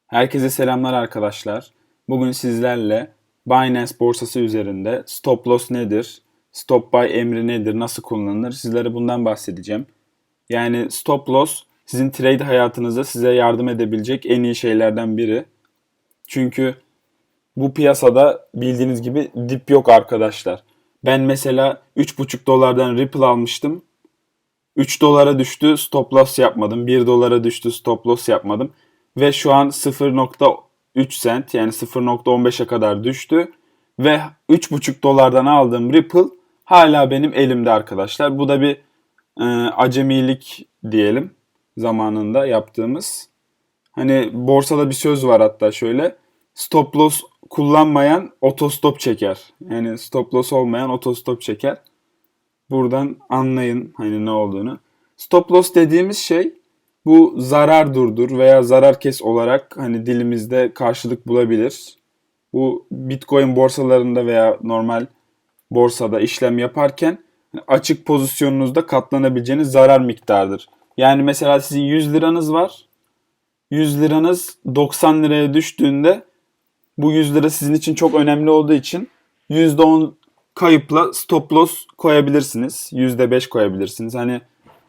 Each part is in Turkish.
Herkese selamlar arkadaşlar. Bugün sizlerle Binance borsası üzerinde stop loss nedir, stop buy emri nedir, nasıl kullanılır sizlere bundan bahsedeceğim. Yani stop loss sizin trade hayatınızda size yardım edebilecek en iyi şeylerden biri. Çünkü bu piyasada bildiğiniz gibi dip yok arkadaşlar. Ben mesela 3,5 dolardan Ripple almıştım. 3 dolara düştü, stop loss yapmadım. 1 dolara düştü, stop loss yapmadım. Ve şu an 0,3 cent yani 0,15'e kadar düştü. Ve 3,5 dolardan aldığım Ripple hala benim elimde arkadaşlar. Bu da bir acemilik diyelim zamanında yaptığımız. Hani borsada bir söz var hatta şöyle. Stop loss kullanmayan otostop çeker. Yani stop loss olmayan otostop çeker. Buradan anlayın hani ne olduğunu. Stop loss dediğimiz şey bu zarar durdur veya zarar kes olarak hani dilimizde karşılık bulabilir. Bu Bitcoin borsalarında veya normal borsada işlem yaparken açık pozisyonunuzda katlanabileceğiniz zarar miktarıdır. Yani mesela sizin 100 liranız var. 100 liranız 90 liraya düştüğünde bu 100 lira sizin için çok önemli olduğu için %10 kayıpla stop loss koyabilirsiniz. %5 koyabilirsiniz. Hani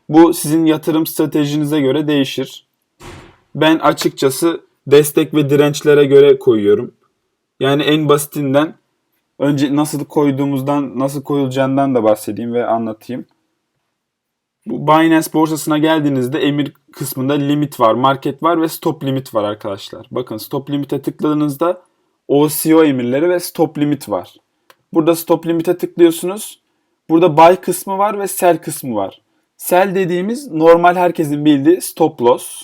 bu sizin yatırım stratejinize göre değişir. Ben açıkçası destek ve dirençlere göre koyuyorum. Yani en basitinden önce nasıl koyduğumuzdan, nasıl koyulacağından da bahsedeyim ve anlatayım. Bu Binance borsasına geldiğinizde emir kısmında limit var, market var ve stop limit var arkadaşlar. Bakın stop limit'e tıkladığınızda OCO emirleri ve stop limit var. Burada stop limit'e tıklıyorsunuz. Burada buy kısmı var ve sell kısmı var. Sell dediğimiz normal herkesin bildiği stop loss.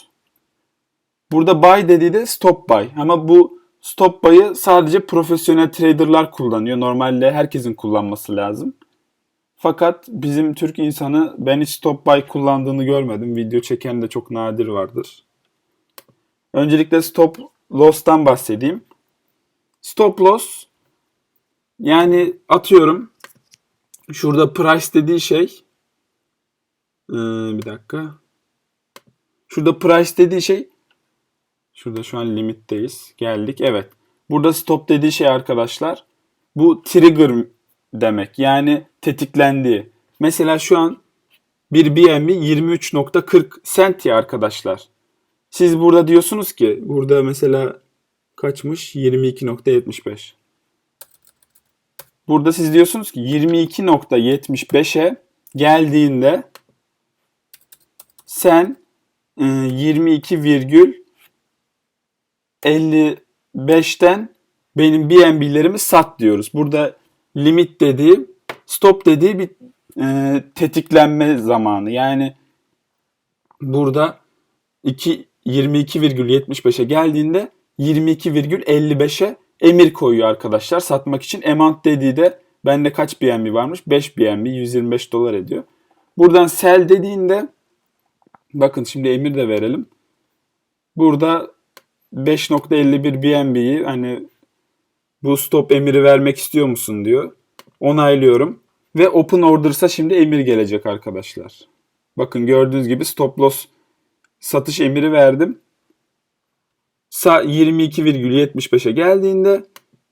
Burada buy dediği de stop buy. Ama bu stop buy'ı sadece profesyonel traderlar kullanıyor. Normalde herkesin kullanması lazım. Fakat bizim Türk insanı ben hiç stop buy kullandığını görmedim. Video çeken de çok nadir vardır. Öncelikle stop loss'tan bahsedeyim. Stop loss yani atıyorum şurada price dediği şey bir dakika. Şurada price dediği şey şurada şu an limitteyiz. Geldik. Evet. Burada stop dediği şey arkadaşlar bu trigger demek. Yani tetiklendiği. Mesela şu an bir BNB 23,40 cent ya arkadaşlar. Siz burada diyorsunuz ki burada mesela kaçmış? 22,75. Burada siz diyorsunuz ki 22,75'e geldiğinde sen 22,55'ten benim BNB'lerimi sat diyoruz. Burada limit dediği, stop dediği bir tetiklenme zamanı. Yani burada 22,75'e geldiğinde 22,55'e emir koyuyor arkadaşlar satmak için. Amount dediği de bende kaç BNB varmış? 5 BNB 125 dolar ediyor. Buradan sell dediğinde bakın şimdi emir de verelim. Burada 5,51 BNB'yi hani bu stop emiri vermek istiyor musun diyor. Onaylıyorum. Ve open order'sa şimdi emir gelecek arkadaşlar. Bakın gördüğünüz gibi stop loss satış emiri verdim. 22,75'e geldiğinde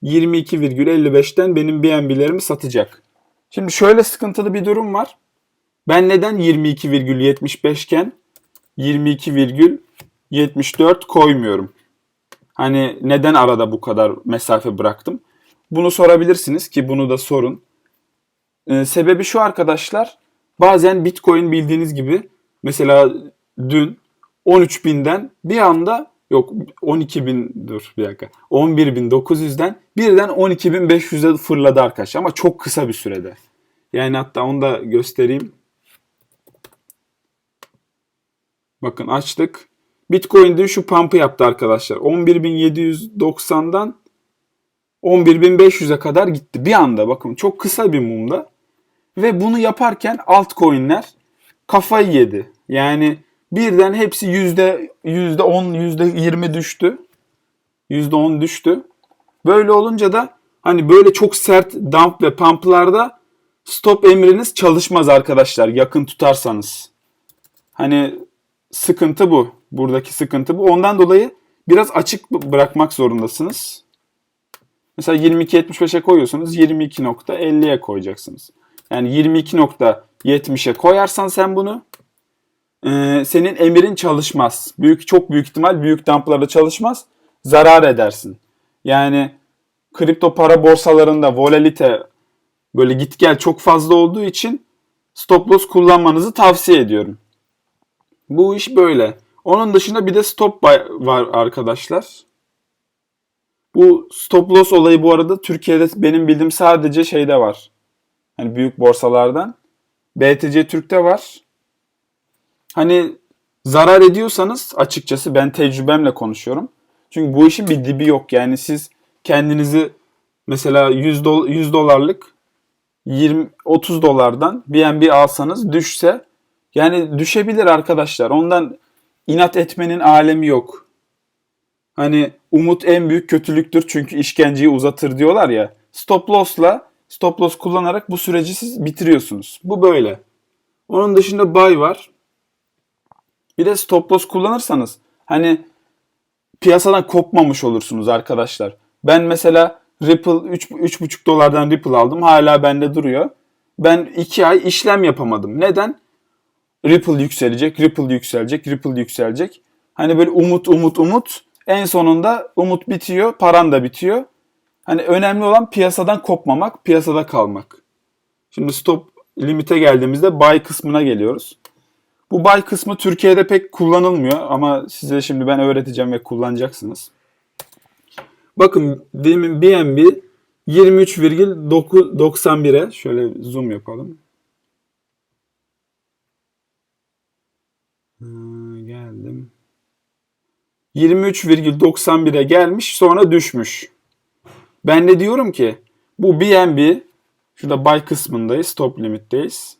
22,55'ten benim BNB'lerimi satacak. Şimdi şöyle sıkıntılı bir durum var. Ben neden 22,75 iken 22,74 koymuyorum? Hani neden arada bu kadar mesafe bıraktım? Bunu sorabilirsiniz ki bunu da sorun. Sebebi şu arkadaşlar. Bazen Bitcoin bildiğiniz gibi mesela dün 13.000'den bir anda yok 12.000 dur bir dakika 11.900'den birden 12.500'e fırladı arkadaşlar ama çok kısa bir sürede. Yani hatta onu da göstereyim. Bakın açtık. Bitcoin dün şu pump'ı yaptı arkadaşlar. 11.790'dan 11.500'e kadar gitti. Bir anda bakın çok kısa bir mumda. Ve bunu yaparken altcoin'ler kafayı yedi. Yani birden hepsi %10, %20 düştü. %10 düştü. Böyle olunca da hani böyle çok sert dump ve pump'larda stop emriniz çalışmaz arkadaşlar yakın tutarsanız. Hani sıkıntı bu. Buradaki sıkıntı bu. Ondan dolayı biraz açık bırakmak zorundasınız. Mesela 22.75'e koyuyorsunuz, 22.50'ye koyacaksınız. Yani 22.70'e koyarsan sen bunu, senin emirin çalışmaz. Çok büyük ihtimal büyük dumplarda çalışmaz. Zarar edersin. Yani kripto para borsalarında volatilite böyle git gel çok fazla olduğu için stop loss kullanmanızı tavsiye ediyorum. Bu iş böyle. Onun dışında bir de stop buy var arkadaşlar. Bu stop loss olayı bu arada Türkiye'de benim bildiğim sadece şeyde var. Hani büyük borsalardan. BTC Türk'te var. Hani zarar ediyorsanız, açıkçası ben tecrübemle konuşuyorum. Çünkü bu işin bir dibi yok. Yani siz kendinizi mesela 100 dolarlık 20-30 dolardan BNB alsanız düşse, yani düşebilir arkadaşlar. Ondan inat etmenin alemi yok. Hani umut en büyük kötülüktür çünkü işkenceyi uzatır diyorlar ya. Stop loss kullanarak bu süreci siz bitiriyorsunuz. Bu böyle. Onun dışında buy var. Bir de stop loss kullanırsanız hani piyasadan kopmamış olursunuz arkadaşlar. Ben mesela Ripple 3,5 dolardan Ripple aldım. Hala bende duruyor. Ben 2 ay işlem yapamadım. Neden? Ripple yükselecek, Ripple yükselecek, Ripple yükselecek. Hani böyle umut. En sonunda umut bitiyor, paran da bitiyor. Hani önemli olan piyasadan kopmamak, piyasada kalmak. Şimdi stop limite geldiğimizde buy kısmına geliyoruz. Bu buy kısmı Türkiye'de pek kullanılmıyor ama size şimdi ben öğreteceğim ve kullanacaksınız. Bakın demin BNB 23,91'e şöyle zoom yapalım. Geldim. 23,91'e gelmiş, sonra düşmüş. Ben de diyorum ki bu BNB, şurada buy kısmındayız, stop limitteyiz.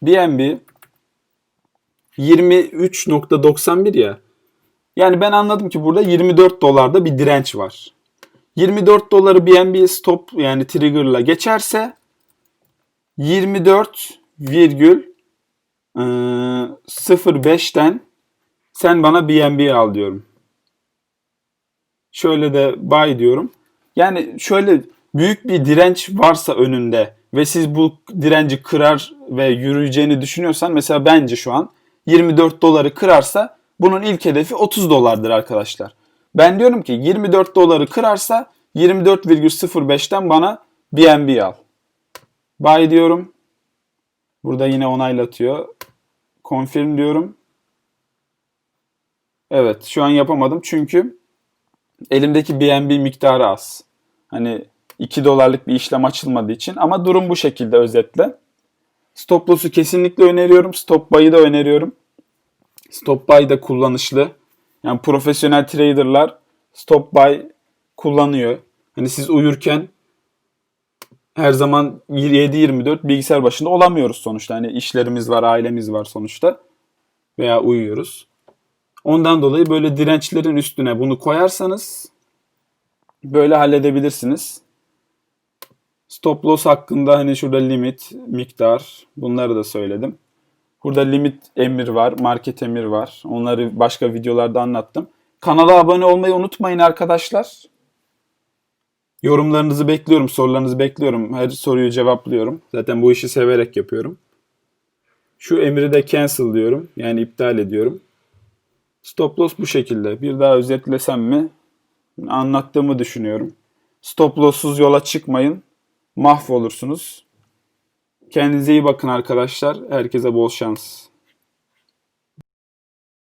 BNB 23.91 ya. Yani ben anladım ki burada 24 dolarda bir direnç var. 24 doları BNB stop yani trigger'la geçerse 24,05'ten sen bana BNB al diyorum. Şöyle de buy diyorum. Yani şöyle büyük bir direnç varsa önünde ve siz bu direnci kırar ve yürüyeceğini düşünüyorsan, mesela bence şu an 24 doları kırarsa bunun ilk hedefi 30 dolardır arkadaşlar. Ben diyorum ki 24 doları kırarsa 24,05'ten bana BNB al. Buy diyorum. Burada yine onaylatıyor. Confirm diyorum. Evet, şu an yapamadım çünkü elimdeki BNB miktarı az. Hani 2 dolarlık bir işlem açılmadığı için, ama durum bu şekilde özetle. Stop loss'u kesinlikle öneriyorum. Stop buy'ı da öneriyorum. Stop buy da kullanışlı. Yani profesyonel traderlar stop buy kullanıyor. Hani siz uyurken her zaman 7/24 bilgisayar başında olamıyoruz sonuçta. Hani işlerimiz var, ailemiz var sonuçta. Veya uyuyoruz. Ondan dolayı böyle dirençlerin üstüne bunu koyarsanız böyle halledebilirsiniz. Stop loss hakkında hani şurada limit, miktar, bunları da söyledim. Burada limit emir var, market emir var. Onları başka videolarda anlattım. Kanala abone olmayı unutmayın arkadaşlar. Yorumlarınızı bekliyorum, sorularınızı bekliyorum. Her soruyu cevaplıyorum. Zaten bu işi severek yapıyorum. Şu emri de cancel diyorum. Yani iptal ediyorum. Stop loss bu şekilde. Bir daha özetlesem mi? Anlattığımı düşünüyorum. Stop loss'suz yola çıkmayın. Mahvolursunuz. Kendinize iyi bakın arkadaşlar. Herkese bol şans.